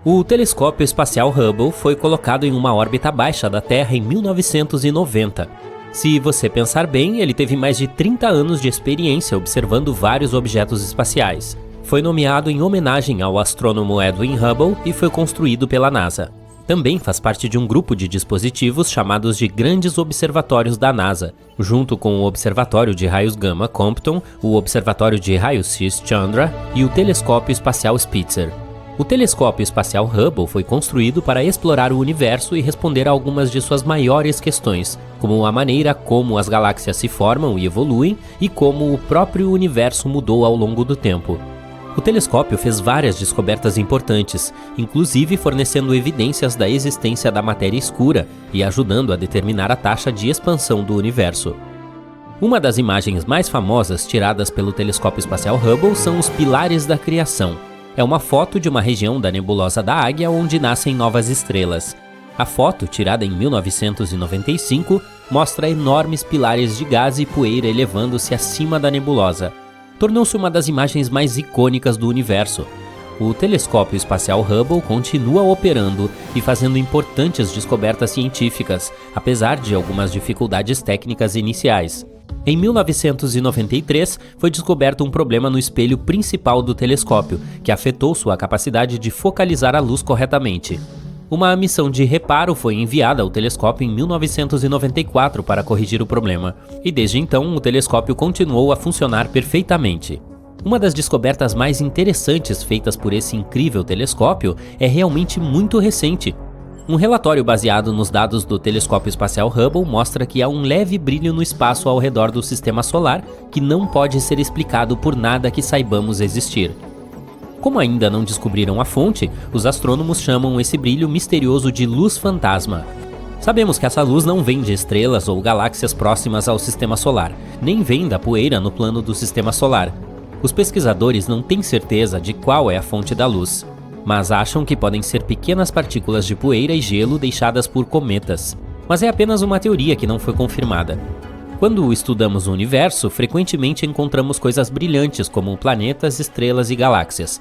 O telescópio espacial Hubble foi colocado em uma órbita baixa da Terra em 1990. Se você pensar bem, ele teve mais de 30 anos de experiência observando vários objetos espaciais. Foi nomeado em homenagem ao astrônomo Edwin Hubble e foi construído pela NASA. Também faz parte de um grupo de dispositivos chamados de Grandes Observatórios da NASA, junto com o Observatório de Raios Gama Compton, o Observatório de Raios X Chandra e o Telescópio Espacial Spitzer. O telescópio espacial Hubble foi construído para explorar o universo e responder a algumas de suas maiores questões, como a maneira como as galáxias se formam e evoluem e como o próprio universo mudou ao longo do tempo. O telescópio fez várias descobertas importantes, inclusive fornecendo evidências da existência da matéria escura e ajudando a determinar a taxa de expansão do universo. Uma das imagens mais famosas tiradas pelo telescópio espacial Hubble são os Pilares da Criação. É uma foto de uma região da nebulosa da Águia onde nascem novas estrelas. A foto, tirada em 1995, mostra enormes pilares de gás e poeira elevando-se acima da nebulosa. Tornou-se uma das imagens mais icônicas do universo. O telescópio espacial Hubble continua operando e fazendo importantes descobertas científicas, apesar de algumas dificuldades técnicas iniciais. Em 1993, foi descoberto um problema no espelho principal do telescópio, que afetou sua capacidade de focalizar a luz corretamente. Uma missão de reparo foi enviada ao telescópio em 1994 para corrigir o problema, e desde então o telescópio continuou a funcionar perfeitamente. Uma das descobertas mais interessantes feitas por esse incrível telescópio é realmente muito recente. Um relatório baseado nos dados do telescópio espacial Hubble mostra que há um leve brilho no espaço ao redor do sistema solar que não pode ser explicado por nada que saibamos existir. Como ainda não descobriram a fonte, os astrônomos chamam esse brilho misterioso de luz fantasma. Sabemos que essa luz não vem de estrelas ou galáxias próximas ao sistema solar, nem vem da poeira no plano do sistema solar. Os pesquisadores não têm certeza de qual é a fonte da luz, mas acham que podem ser pequenas partículas de poeira e gelo deixadas por cometas. Mas é apenas uma teoria que não foi confirmada. Quando estudamos o universo, frequentemente encontramos coisas brilhantes como planetas, estrelas e galáxias.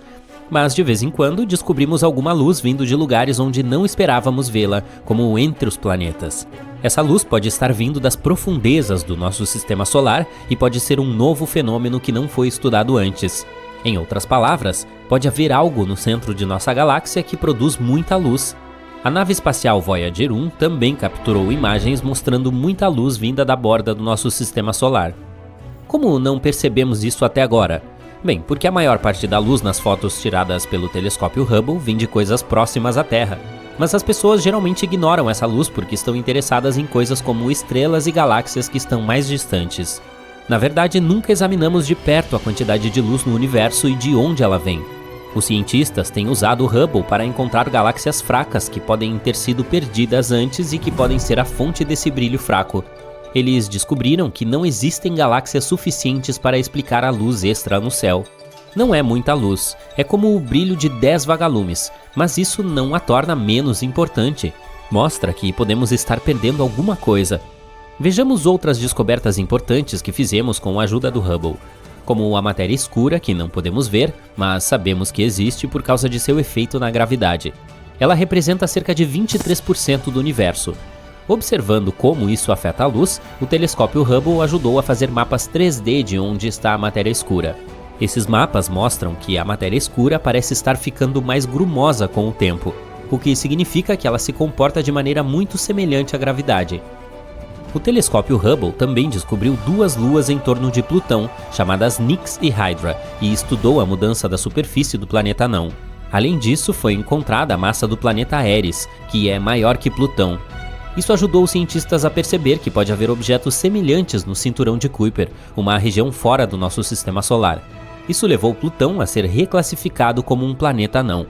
Mas de vez em quando descobrimos alguma luz vindo de lugares onde não esperávamos vê-la, como entre os planetas. Essa luz pode estar vindo das profundezas do nosso sistema solar e pode ser um novo fenômeno que não foi estudado antes. Em outras palavras, pode haver algo no centro de nossa galáxia que produz muita luz. A nave espacial Voyager 1 também capturou imagens mostrando muita luz vinda da borda do nosso sistema solar. Como não percebemos isso até agora? Bem, porque a maior parte da luz nas fotos tiradas pelo telescópio Hubble vem de coisas próximas à Terra. Mas as pessoas geralmente ignoram essa luz porque estão interessadas em coisas como estrelas e galáxias que estão mais distantes. Na verdade, nunca examinamos de perto a quantidade de luz no universo e de onde ela vem. Os cientistas têm usado o Hubble para encontrar galáxias fracas que podem ter sido perdidas antes e que podem ser a fonte desse brilho fraco. Eles descobriram que não existem galáxias suficientes para explicar a luz extra no céu. Não é muita luz, é como o brilho de 10 vagalumes, mas isso não a torna menos importante. Mostra que podemos estar perdendo alguma coisa. Vejamos outras descobertas importantes que fizemos com a ajuda do Hubble, como a matéria escura, que não podemos ver, mas sabemos que existe por causa de seu efeito na gravidade. Ela representa cerca de 23% do universo. Observando como isso afeta a luz, o telescópio Hubble ajudou a fazer mapas 3D de onde está a matéria escura. Esses mapas mostram que a matéria escura parece estar ficando mais grumosa com o tempo, o que significa que ela se comporta de maneira muito semelhante à gravidade. O telescópio Hubble também descobriu duas luas em torno de Plutão, chamadas Nix e Hydra, e estudou a mudança da superfície do planeta anão. Além disso, foi encontrada a massa do planeta Eris, que é maior que Plutão. Isso ajudou os cientistas a perceber que pode haver objetos semelhantes no cinturão de Kuiper, uma região fora do nosso sistema solar. Isso levou Plutão a ser reclassificado como um planeta anão.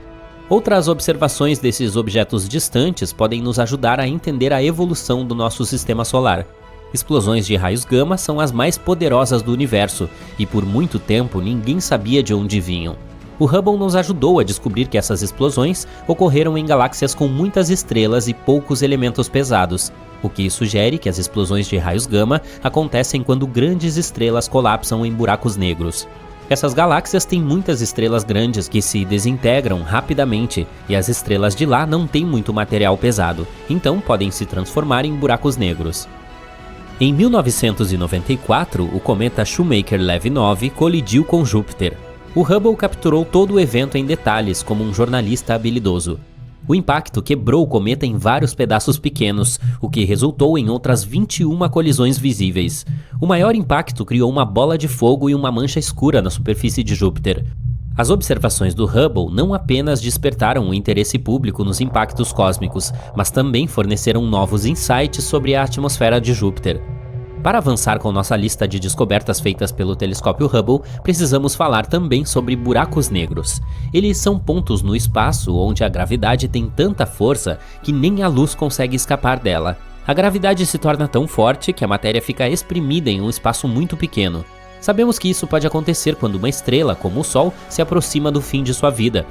Outras observações desses objetos distantes podem nos ajudar a entender a evolução do nosso sistema solar. Explosões de raios gama são as mais poderosas do universo, e por muito tempo ninguém sabia de onde vinham. O Hubble nos ajudou a descobrir que essas explosões ocorreram em galáxias com muitas estrelas e poucos elementos pesados, o que sugere que as explosões de raios gama acontecem quando grandes estrelas colapsam em buracos negros. Essas galáxias têm muitas estrelas grandes que se desintegram rapidamente, e as estrelas de lá não têm muito material pesado, então podem se transformar em buracos negros. Em 1994, o cometa Shoemaker-Levy 9 colidiu com Júpiter. O Hubble capturou todo o evento em detalhes como um jornalista habilidoso. O impacto quebrou o cometa em vários pedaços pequenos, o que resultou em outras 21 colisões visíveis. O maior impacto criou uma bola de fogo e uma mancha escura na superfície de Júpiter. As observações do Hubble não apenas despertaram o interesse público nos impactos cósmicos, mas também forneceram novos insights sobre a atmosfera de Júpiter. Para avançar com nossa lista de descobertas feitas pelo telescópio Hubble, precisamos falar também sobre buracos negros. Eles são pontos no espaço onde a gravidade tem tanta força que nem a luz consegue escapar dela. A gravidade se torna tão forte que a matéria fica exprimida em um espaço muito pequeno. Sabemos que isso pode acontecer quando uma estrela, como o Sol, se aproxima do fim de sua vida.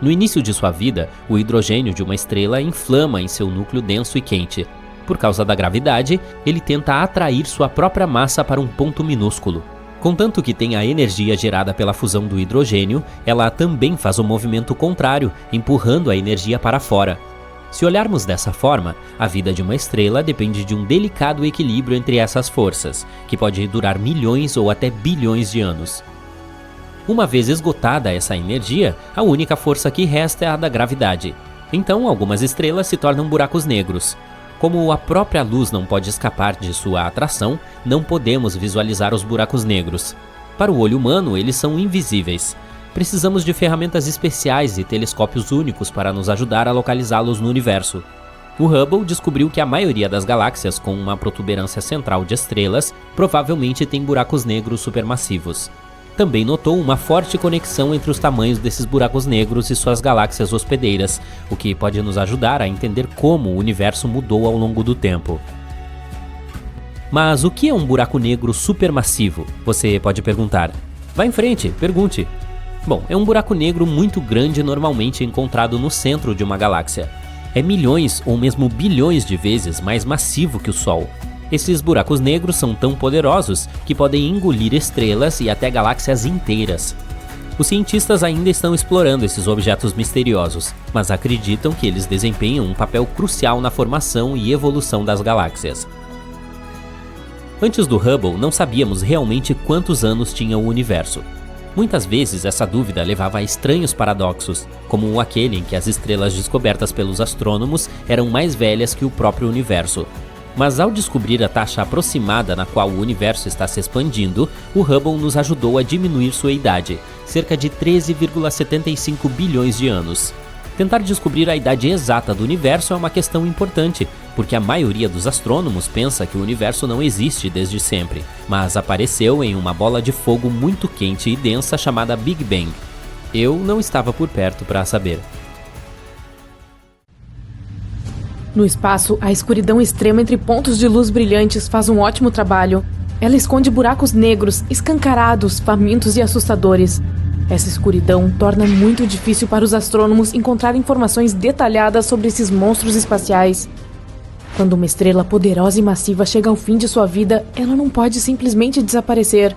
No início de sua vida, o hidrogênio de uma estrela inflama em seu núcleo denso e quente. Por causa da gravidade, ele tenta atrair sua própria massa para um ponto minúsculo. Contanto que tenha a energia gerada pela fusão do hidrogênio, ela também faz o movimento contrário, empurrando a energia para fora. Se olharmos dessa forma, a vida de uma estrela depende de um delicado equilíbrio entre essas forças, que pode durar milhões ou até bilhões de anos. Uma vez esgotada essa energia, a única força que resta é a da gravidade. Então, algumas estrelas se tornam buracos negros. Como a própria luz não pode escapar de sua atração, não podemos visualizar os buracos negros. Para o olho humano, eles são invisíveis. Precisamos de ferramentas especiais e telescópios únicos para nos ajudar a localizá-los no universo. O Hubble descobriu que a maioria das galáxias com uma protuberância central de estrelas provavelmente tem buracos negros supermassivos. Também notou uma forte conexão entre os tamanhos desses buracos negros e suas galáxias hospedeiras, o que pode nos ajudar a entender como o universo mudou ao longo do tempo. Mas o que é um buraco negro supermassivo? Você pode perguntar. Vá em frente, pergunte. Bom, é um buraco negro muito grande normalmente encontrado no centro de uma galáxia. É milhões ou mesmo bilhões de vezes mais massivo que o Sol. Esses buracos negros são tão poderosos que podem engolir estrelas e até galáxias inteiras. Os cientistas ainda estão explorando esses objetos misteriosos, mas acreditam que eles desempenham um papel crucial na formação e evolução das galáxias. Antes do Hubble, não sabíamos realmente quantos anos tinha o universo. Muitas vezes essa dúvida levava a estranhos paradoxos, como aquele em que as estrelas descobertas pelos astrônomos eram mais velhas que o próprio universo. Mas ao descobrir a taxa aproximada na qual o universo está se expandindo, o Hubble nos ajudou a diminuir sua idade, cerca de 13,75 bilhões de anos. Tentar descobrir a idade exata do universo é uma questão importante, porque a maioria dos astrônomos pensa que o universo não existe desde sempre, mas apareceu em uma bola de fogo muito quente e densa chamada Big Bang. Eu não estava por perto para saber. No espaço, a escuridão extrema entre pontos de luz brilhantes faz um ótimo trabalho. Ela esconde buracos negros, escancarados, famintos e assustadores. Essa escuridão torna muito difícil para os astrônomos encontrar informações detalhadas sobre esses monstros espaciais. Quando uma estrela poderosa e massiva chega ao fim de sua vida, ela não pode simplesmente desaparecer.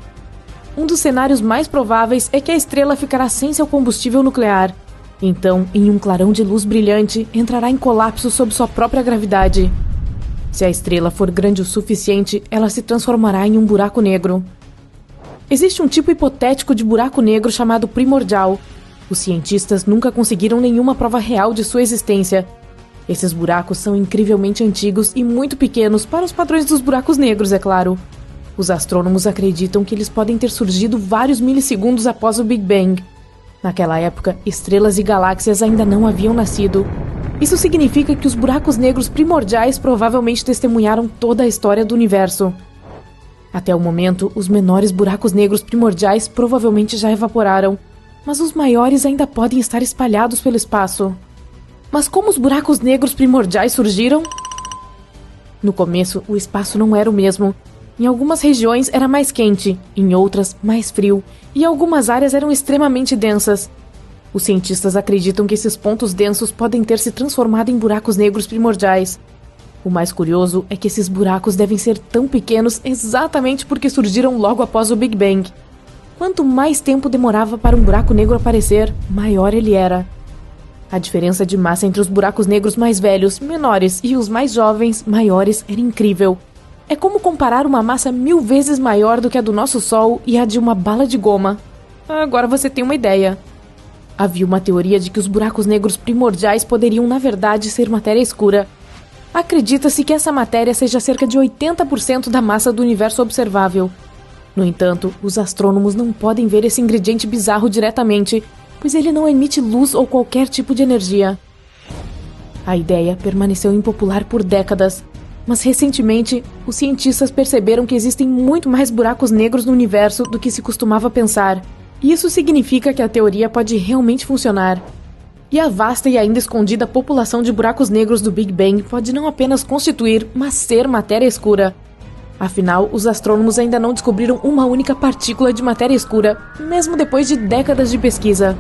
Um dos cenários mais prováveis é que a estrela ficará sem seu combustível nuclear. Então, em um clarão de luz brilhante, entrará em colapso sob sua própria gravidade. Se a estrela for grande o suficiente, ela se transformará em um buraco negro. Existe um tipo hipotético de buraco negro chamado primordial. Os cientistas nunca conseguiram nenhuma prova real de sua existência. Esses buracos são incrivelmente antigos e muito pequenos para os padrões dos buracos negros, é claro. Os astrônomos acreditam que eles podem ter surgido vários milissegundos após o Big Bang. Naquela época, estrelas e galáxias ainda não haviam nascido. Isso significa que os buracos negros primordiais provavelmente testemunharam toda a história do universo. Até o momento, os menores buracos negros primordiais provavelmente já evaporaram, mas os maiores ainda podem estar espalhados pelo espaço. Mas como os buracos negros primordiais surgiram? No começo, o espaço não era o mesmo. Em algumas regiões era mais quente, em outras mais frio, e algumas áreas eram extremamente densas. Os cientistas acreditam que esses pontos densos podem ter se transformado em buracos negros primordiais. O mais curioso é que esses buracos devem ser tão pequenos exatamente porque surgiram logo após o Big Bang. Quanto mais tempo demorava para um buraco negro aparecer, maior ele era. A diferença de massa entre os buracos negros mais velhos, menores, e os mais jovens, maiores, era incrível. É como comparar uma massa 1000 vezes maior do que a do nosso Sol e a de uma bala de goma. Agora você tem uma ideia. Havia uma teoria de que os buracos negros primordiais poderiam, na verdade, ser matéria escura. Acredita-se que essa matéria seja cerca de 80% da massa do universo observável. No entanto, os astrônomos não podem ver esse ingrediente bizarro diretamente, pois ele não emite luz ou qualquer tipo de energia. A ideia permaneceu impopular por décadas, mas recentemente, os cientistas perceberam que existem muito mais buracos negros no universo do que se costumava pensar. E isso significa que a teoria pode realmente funcionar. E a vasta e ainda escondida população de buracos negros do Big Bang pode não apenas constituir, mas ser matéria escura. Afinal, os astrônomos ainda não descobriram uma única partícula de matéria escura, mesmo depois de décadas de pesquisa.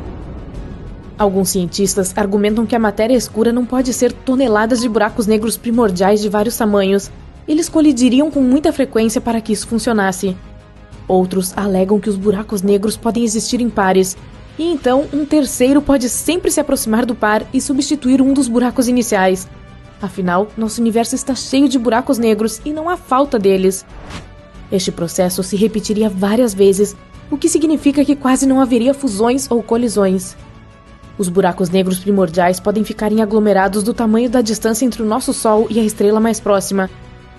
Alguns cientistas argumentam que a matéria escura não pode ser toneladas de buracos negros primordiais de vários tamanhos. Eles colidiriam com muita frequência para que isso funcionasse. Outros alegam que os buracos negros podem existir em pares, e então um terceiro pode sempre se aproximar do par e substituir um dos buracos iniciais. Afinal, nosso universo está cheio de buracos negros e não há falta deles. Este processo se repetiria várias vezes, o que significa que quase não haveria fusões ou colisões. Os buracos negros primordiais podem ficar em aglomerados do tamanho da distância entre o nosso Sol e a estrela mais próxima.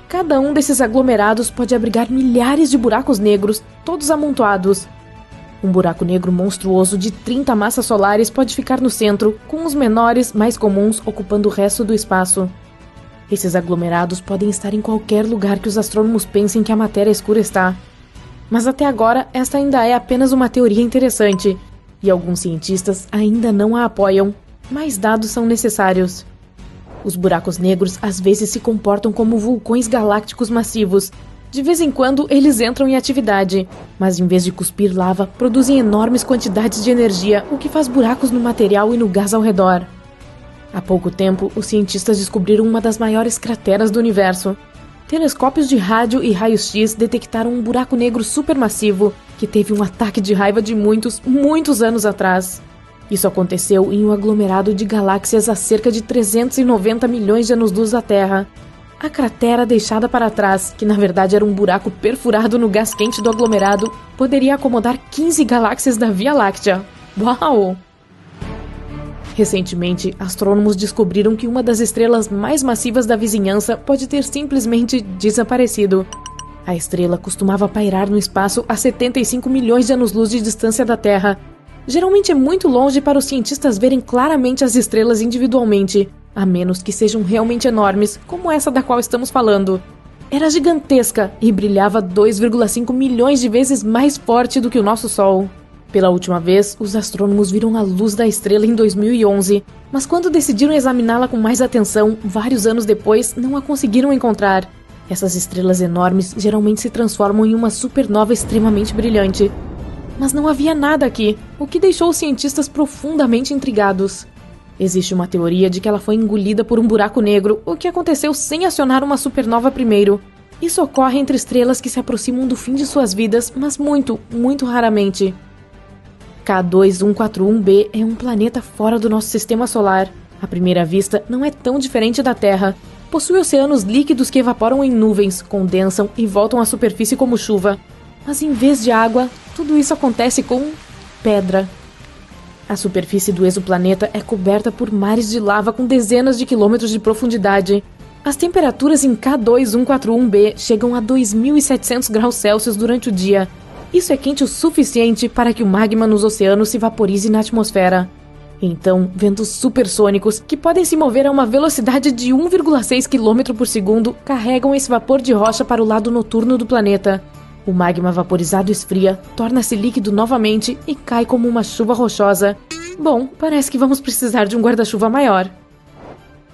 Cada um desses aglomerados pode abrigar milhares de buracos negros, todos amontoados. Um buraco negro monstruoso de 30 massas solares pode ficar no centro, com os menores, mais comuns, ocupando o resto do espaço. Esses aglomerados podem estar em qualquer lugar que os astrônomos pensem que a matéria escura está. Mas até agora, esta ainda é apenas uma teoria interessante, e alguns cientistas ainda não a apoiam. Mais dados são necessários. Os buracos negros às vezes se comportam como vulcões galácticos massivos. De vez em quando, eles entram em atividade, mas em vez de cuspir lava, produzem enormes quantidades de energia, o que faz buracos no material e no gás ao redor. Há pouco tempo, os cientistas descobriram uma das maiores crateras do universo. Telescópios de rádio e raios-x detectaram um buraco negro supermassivo que teve um ataque de raiva de muitos anos atrás. Isso aconteceu em um aglomerado de galáxias a cerca de 390 milhões de anos-luz da Terra. A cratera deixada para trás, que na verdade era um buraco perfurado no gás quente do aglomerado, poderia acomodar 15 galáxias da Via Láctea. Uau! Recentemente, astrônomos descobriram que uma das estrelas mais massivas da vizinhança pode ter simplesmente desaparecido. A estrela costumava pairar no espaço a 75 milhões de anos-luz de distância da Terra. Geralmente é muito longe para os cientistas verem claramente as estrelas individualmente, a menos que sejam realmente enormes, como essa da qual estamos falando. Era gigantesca e brilhava 2,5 milhões de vezes mais forte do que o nosso Sol. Pela última vez, os astrônomos viram a luz da estrela em 2011, mas quando decidiram examiná-la com mais atenção, vários anos depois, não a conseguiram encontrar. Essas estrelas enormes geralmente se transformam em uma supernova extremamente brilhante. Mas não havia nada aqui, o que deixou os cientistas profundamente intrigados. Existe uma teoria de que ela foi engolida por um buraco negro, o que aconteceu sem acionar uma supernova primeiro. Isso ocorre entre estrelas que se aproximam do fim de suas vidas, mas muito raramente. K2141b é um planeta fora do nosso sistema solar. À primeira vista, não é tão diferente da Terra. Possui oceanos líquidos que evaporam em nuvens, condensam e voltam à superfície como chuva. Mas em vez de água, tudo isso acontece com pedra. A superfície do exoplaneta é coberta por mares de lava com dezenas de quilômetros de profundidade. As temperaturas em K2141b chegam a 2.700 graus Celsius durante o dia. Isso é quente o suficiente para que o magma nos oceanos se vaporize na atmosfera. Então, ventos supersônicos, que podem se mover a uma velocidade de 1,6 km por segundo, carregam esse vapor de rocha para o lado noturno do planeta. O magma vaporizado esfria, torna-se líquido novamente e cai como uma chuva rochosa. Bom, parece que vamos precisar de um guarda-chuva maior.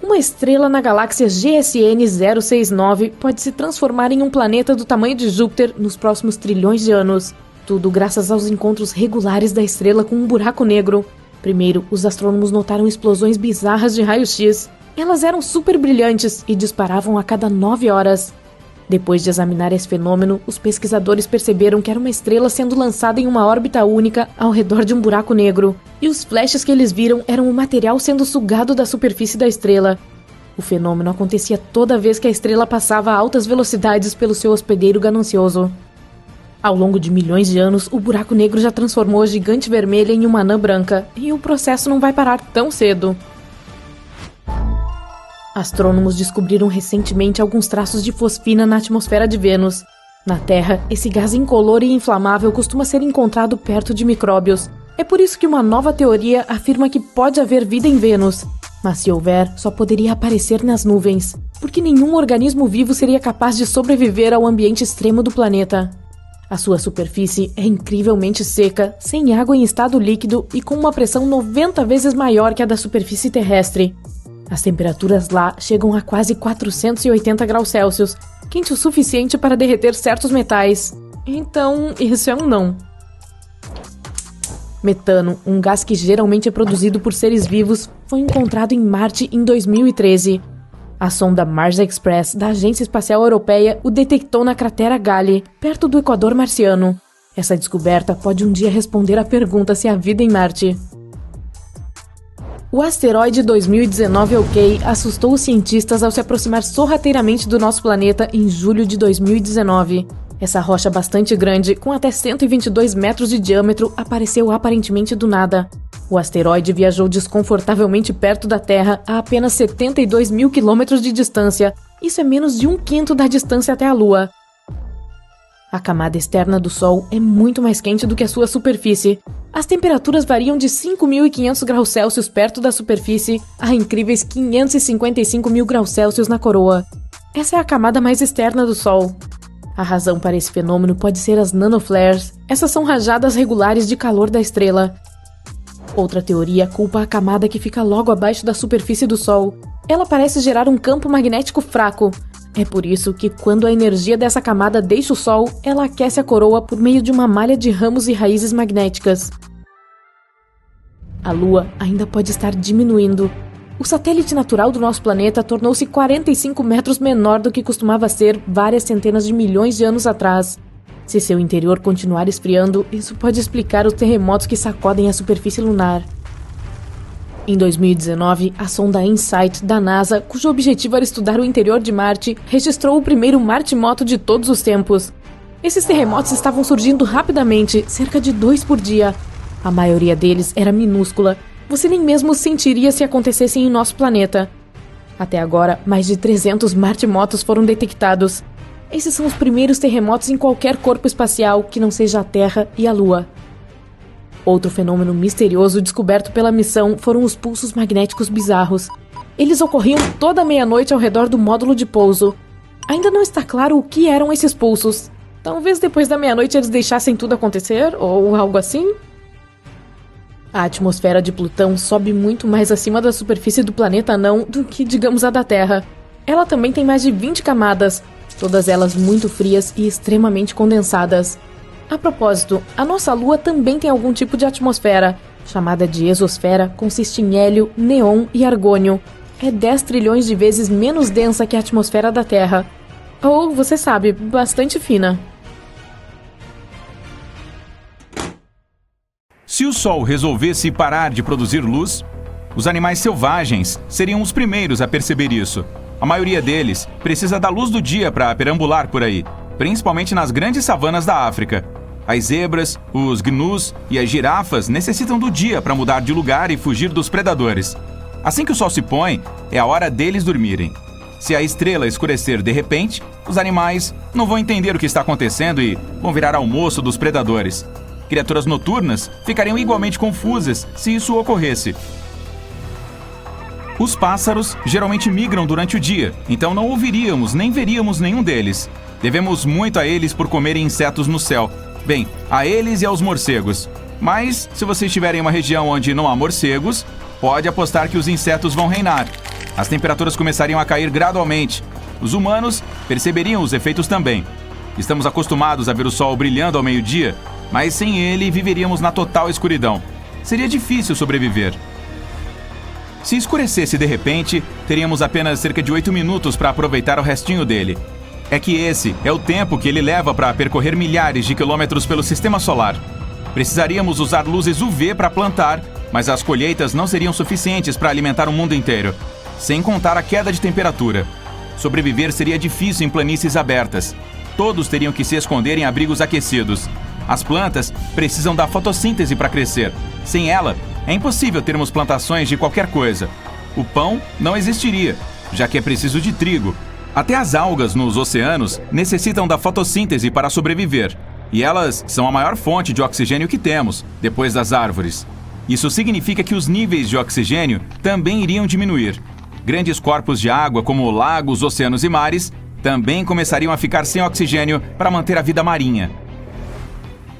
Uma estrela na galáxia GSN 069 pode se transformar em um planeta do tamanho de Júpiter nos próximos trilhões de anos. Tudo graças aos encontros regulares da estrela com um buraco negro. Primeiro, os astrônomos notaram explosões bizarras de raio-x. Elas eram super brilhantes e disparavam a cada 9 horas. Depois de examinar esse fenômeno, os pesquisadores perceberam que era uma estrela sendo lançada em uma órbita única ao redor de um buraco negro, e os flashes que eles viram eram o material sendo sugado da superfície da estrela. O fenômeno acontecia toda vez que a estrela passava a altas velocidades pelo seu hospedeiro ganancioso. Ao longo de milhões de anos, o buraco negro já transformou a gigante vermelha em uma anã branca, e o processo não vai parar tão cedo. Astrônomos descobriram recentemente alguns traços de fosfina na atmosfera de Vênus. Na Terra, esse gás incolor e inflamável costuma ser encontrado perto de micróbios. É por isso que uma nova teoria afirma que pode haver vida em Vênus. Mas se houver, só poderia aparecer nas nuvens, porque nenhum organismo vivo seria capaz de sobreviver ao ambiente extremo do planeta. A sua superfície é incrivelmente seca, sem água em estado líquido e com uma pressão 90 vezes maior que a da superfície terrestre. As temperaturas lá chegam a quase 480 graus Celsius, quente o suficiente para derreter certos metais. Então, isso é um não. Metano, um gás que geralmente é produzido por seres vivos, foi encontrado em Marte em 2013. A sonda Mars Express da Agência Espacial Europeia o detectou na cratera Gale, perto do Equador marciano. Essa descoberta pode um dia responder à pergunta se há vida em Marte. O asteroide 2019 OK assustou os cientistas ao se aproximar sorrateiramente do nosso planeta em julho de 2019. Essa rocha bastante grande, com até 122 metros de diâmetro, apareceu aparentemente do nada. O asteroide viajou desconfortavelmente perto da Terra a apenas 72 mil quilômetros de distância. Isso é menos de 1/5 da distância até a Lua. A camada externa do Sol é muito mais quente do que a sua superfície. As temperaturas variam de 5.500 graus Celsius perto da superfície a incríveis 555 mil graus Celsius na coroa. Essa é a camada mais externa do Sol. A razão para esse fenômeno pode ser as nanoflares. Essas são rajadas regulares de calor da estrela. Outra teoria culpa a camada que fica logo abaixo da superfície do Sol. Ela parece gerar um campo magnético fraco. É por isso que, quando a energia dessa camada deixa o Sol, ela aquece a coroa por meio de uma malha de ramos e raízes magnéticas. A Lua ainda pode estar diminuindo. O satélite natural do nosso planeta tornou-se 45 metros menor do que costumava ser várias centenas de milhões de anos atrás. Se seu interior continuar esfriando, isso pode explicar os terremotos que sacodem a superfície lunar. Em 2019, a sonda InSight da NASA, cujo objetivo era estudar o interior de Marte, registrou o primeiro maremoto de todos os tempos. Esses terremotos estavam surgindo rapidamente, cerca de 2 por dia. A maioria deles era minúscula. Você nem mesmo sentiria se acontecessem em nosso planeta. Até agora, mais de 300 maremotos foram detectados. Esses são os primeiros terremotos em qualquer corpo espacial que não seja a Terra e a Lua. Outro fenômeno misterioso descoberto pela missão foram os pulsos magnéticos bizarros. Eles ocorriam toda meia-noite ao redor do módulo de pouso. Ainda não está claro o que eram esses pulsos. Talvez depois da meia-noite eles deixassem tudo acontecer, ou algo assim? A atmosfera de Plutão sobe muito mais acima da superfície do planeta anão do que, digamos, a da Terra. Ela também tem mais de 20 camadas, todas elas muito frias e extremamente condensadas. A propósito, a nossa Lua também tem algum tipo de atmosfera, chamada de exosfera, consiste em hélio, neon e argônio. É 10 trilhões de vezes menos densa que a atmosfera da Terra. Ou, você sabe, bastante fina. Se o Sol resolvesse parar de produzir luz, os animais selvagens seriam os primeiros a perceber isso. A maioria deles precisa da luz do dia para perambular por aí, principalmente nas grandes savanas da África. As zebras, os gnus e as girafas necessitam do dia para mudar de lugar e fugir dos predadores. Assim que o sol se põe, é a hora deles dormirem. Se a estrela escurecer de repente, os animais não vão entender o que está acontecendo e vão virar almoço dos predadores. Criaturas noturnas ficariam igualmente confusas se isso ocorresse. Os pássaros geralmente migram durante o dia, então não ouviríamos nem veríamos nenhum deles. Devemos muito a eles por comerem insetos no céu. Bem, a eles e aos morcegos. Mas, se você estiver em uma região onde não há morcegos, pode apostar que os insetos vão reinar. As temperaturas começariam a cair gradualmente. Os humanos perceberiam os efeitos também. Estamos acostumados a ver o sol brilhando ao meio-dia, mas sem ele viveríamos na total escuridão. Seria difícil sobreviver. Se escurecesse de repente, teríamos apenas cerca de 8 minutos para aproveitar o restinho dele. é que esse é o tempo que ele leva para percorrer milhares de quilômetros pelo sistema solar. Precisaríamos usar luzes UV para plantar, mas as colheitas não seriam suficientes para alimentar o mundo inteiro, sem contar a queda de temperatura. Sobreviver seria difícil em planícies abertas. Todos teriam que se esconder em abrigos aquecidos. As plantas precisam da fotossíntese para crescer. Sem ela, é impossível termos plantações de qualquer coisa. O pão não existiria, já que é preciso de trigo. Até as algas nos oceanos necessitam da fotossíntese para sobreviver. E elas são a maior fonte de oxigênio que temos, depois das árvores. Isso significa que os níveis de oxigênio também iriam diminuir. Grandes corpos de água, como lagos, oceanos e mares, também começariam a ficar sem oxigênio para manter a vida marinha.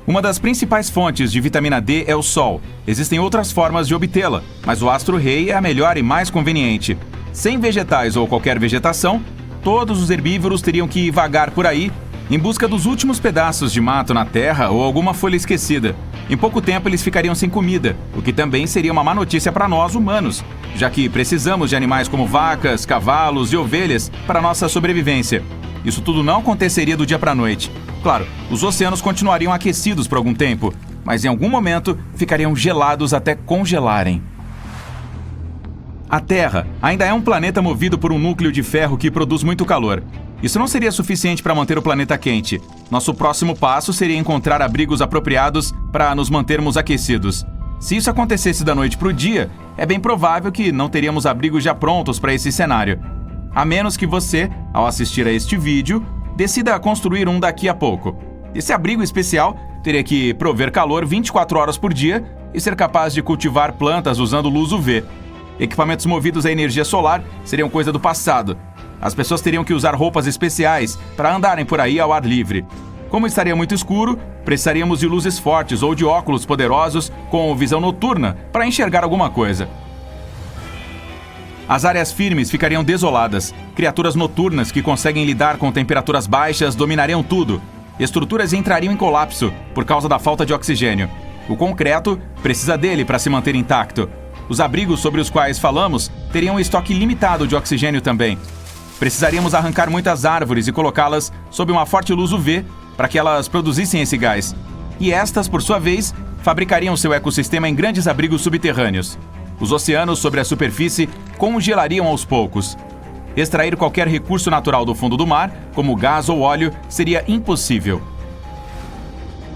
Uma das principais fontes de vitamina D é o Sol. Existem outras formas de obtê-la, mas o astro-rei é a melhor e mais conveniente. Sem vegetais ou qualquer vegetação, todos os herbívoros teriam que vagar por aí em busca dos últimos pedaços de mato na terra ou alguma folha esquecida. Em pouco tempo eles ficariam sem comida, o que também seria uma má notícia para nós humanos, já que precisamos de animais como vacas, cavalos e ovelhas para nossa sobrevivência. Isso tudo não aconteceria do dia para a noite. Claro, os oceanos continuariam aquecidos por algum tempo, mas em algum momento ficariam gelados até congelarem. A Terra ainda é um planeta movido por um núcleo de ferro que produz muito calor. Isso não seria suficiente para manter o planeta quente. Nosso próximo passo seria encontrar abrigos apropriados para nos mantermos aquecidos. Se isso acontecesse da noite para o dia, é bem provável que não teríamos abrigos já prontos para esse cenário. A menos que você, ao assistir a este vídeo, decida construir um daqui a pouco. Esse abrigo especial teria que prover calor 24 horas por dia e ser capaz de cultivar plantas usando luz UV. Equipamentos movidos à energia solar seriam coisa do passado. As pessoas teriam que usar roupas especiais para andarem por aí ao ar livre. Como estaria muito escuro, precisaríamos de luzes fortes ou de óculos poderosos com visão noturna para enxergar alguma coisa. As áreas firmes ficariam desoladas. Criaturas noturnas que conseguem lidar com temperaturas baixas dominariam tudo. Estruturas entrariam em colapso por causa da falta de oxigênio. O concreto precisa dele para se manter intacto. Os abrigos sobre os quais falamos teriam um estoque limitado de oxigênio também. Precisaríamos arrancar muitas árvores e colocá-las sob uma forte luz UV para que elas produzissem esse gás. E estas, por sua vez, fabricariam seu ecossistema em grandes abrigos subterrâneos. Os oceanos sobre a superfície congelariam aos poucos. Extrair qualquer recurso natural do fundo do mar, como gás ou óleo, seria impossível.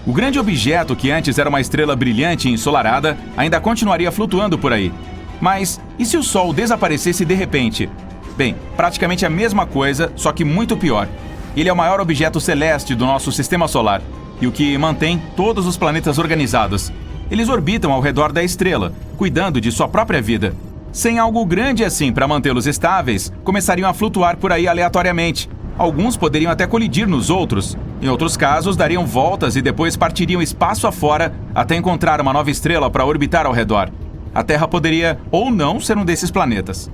O grande objeto que antes era uma estrela brilhante e ensolarada ainda continuaria flutuando por aí. Mas e se o Sol desaparecesse de repente? Bem, praticamente a mesma coisa, só que muito pior. Ele é o maior objeto celeste do nosso sistema solar e o que mantém todos os planetas organizados. Eles orbitam ao redor da estrela, cuidando de sua própria vida. Sem algo grande assim para mantê-los estáveis, começariam a flutuar por aí aleatoriamente. Alguns poderiam até colidir nos outros. Em outros casos, dariam voltas e depois partiriam espaço afora até encontrar uma nova estrela para orbitar ao redor. A Terra poderia ou não ser um desses planetas.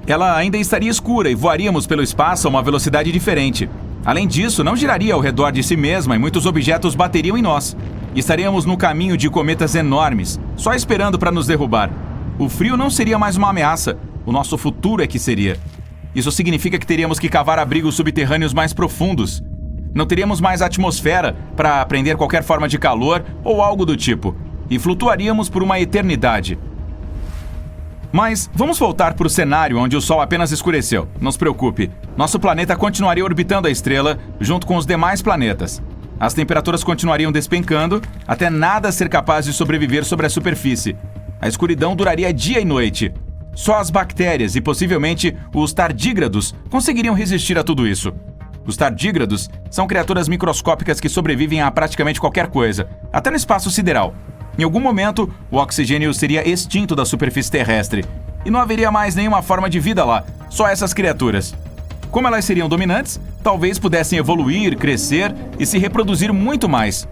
Ela ainda estaria escura e voaríamos pelo espaço a uma velocidade diferente. Além disso, não giraria ao redor de si mesma e muitos objetos bateriam em nós. Estaríamos no caminho de cometas enormes, só esperando para nos derrubar. O frio não seria mais uma ameaça, o nosso futuro é que seria. Isso significa que teríamos que cavar abrigos subterrâneos mais profundos. Não teríamos mais atmosfera para prender qualquer forma de calor ou algo do tipo, e flutuaríamos por uma eternidade. Mas vamos voltar para o cenário onde o Sol apenas escureceu. Não se preocupe, nosso planeta continuaria orbitando a estrela junto com os demais planetas. As temperaturas continuariam despencando até nada ser capaz de sobreviver sobre a superfície. A escuridão duraria dia e noite. Só as bactérias e possivelmente os tardígrados conseguiriam resistir a tudo isso. Os tardígrados são criaturas microscópicas que sobrevivem a praticamente qualquer coisa, até no espaço sideral. Em algum momento, o oxigênio seria extinto da superfície terrestre e não haveria mais nenhuma forma de vida lá, só essas criaturas. Como elas seriam dominantes, talvez pudessem evoluir, crescer e se reproduzir muito mais.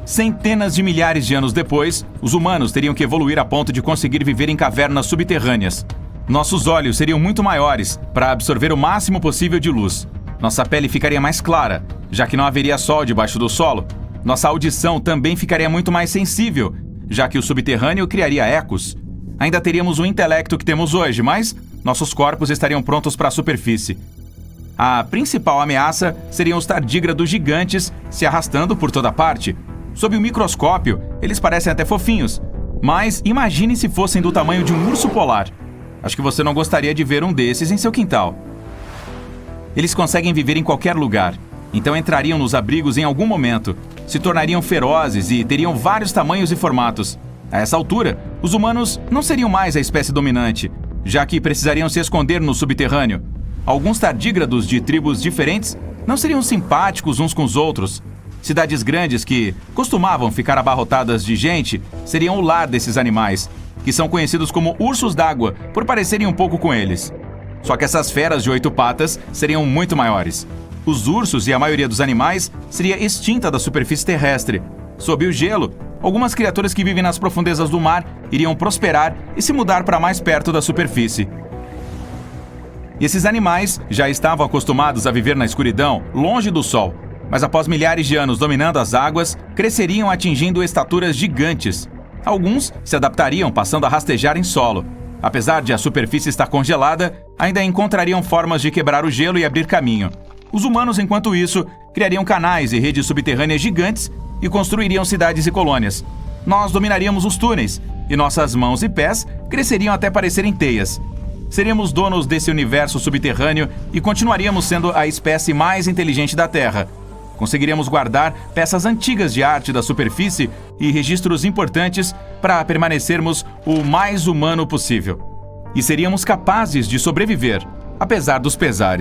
Centenas de milhares de anos depois, os humanos teriam que evoluir a ponto de conseguir viver em cavernas subterrâneas. Nossos olhos seriam muito maiores para absorver o máximo possível de luz. Nossa pele ficaria mais clara, já que não haveria sol debaixo do solo. Nossa audição também ficaria muito mais sensível, já que o subterrâneo criaria ecos. Ainda teríamos o intelecto que temos hoje, mas nossos corpos estariam prontos para a superfície. A principal ameaça seriam os tardígrados gigantes se arrastando por toda parte. Sob o microscópio, eles parecem até fofinhos, mas imagine se fossem do tamanho de um urso polar. Acho que você não gostaria de ver um desses em seu quintal. Eles conseguem viver em qualquer lugar, então entrariam nos abrigos em algum momento, se tornariam ferozes e teriam vários tamanhos e formatos. A essa altura, os humanos não seriam mais a espécie dominante, já que precisariam se esconder no subterrâneo. Alguns tardígrados de tribos diferentes não seriam simpáticos uns com os outros. Cidades grandes que costumavam ficar abarrotadas de gente seriam o lar desses animais, que são conhecidos como ursos d'água por parecerem um pouco com eles. Só que essas feras de 8 patas seriam muito maiores. Os ursos e a maioria dos animais seria extinta da superfície terrestre. Sob o gelo, algumas criaturas que vivem nas profundezas do mar iriam prosperar e se mudar para mais perto da superfície. E esses animais já estavam acostumados a viver na escuridão, longe do sol, mas após milhares de anos dominando as águas, cresceriam atingindo estaturas gigantes. Alguns se adaptariam passando a rastejar em solo. Apesar de a superfície estar congelada, ainda encontrariam formas de quebrar o gelo e abrir caminho. Os humanos, enquanto isso, criariam canais e redes subterrâneas gigantes e construiriam cidades e colônias. Nós dominaríamos os túneis, e nossas mãos e pés cresceriam até parecerem teias. Seríamos donos desse universo subterrâneo e continuaríamos sendo a espécie mais inteligente da Terra. Conseguiríamos guardar peças antigas de arte da superfície e registros importantes para permanecermos o mais humano possível. E seríamos capazes de sobreviver, apesar dos pesares.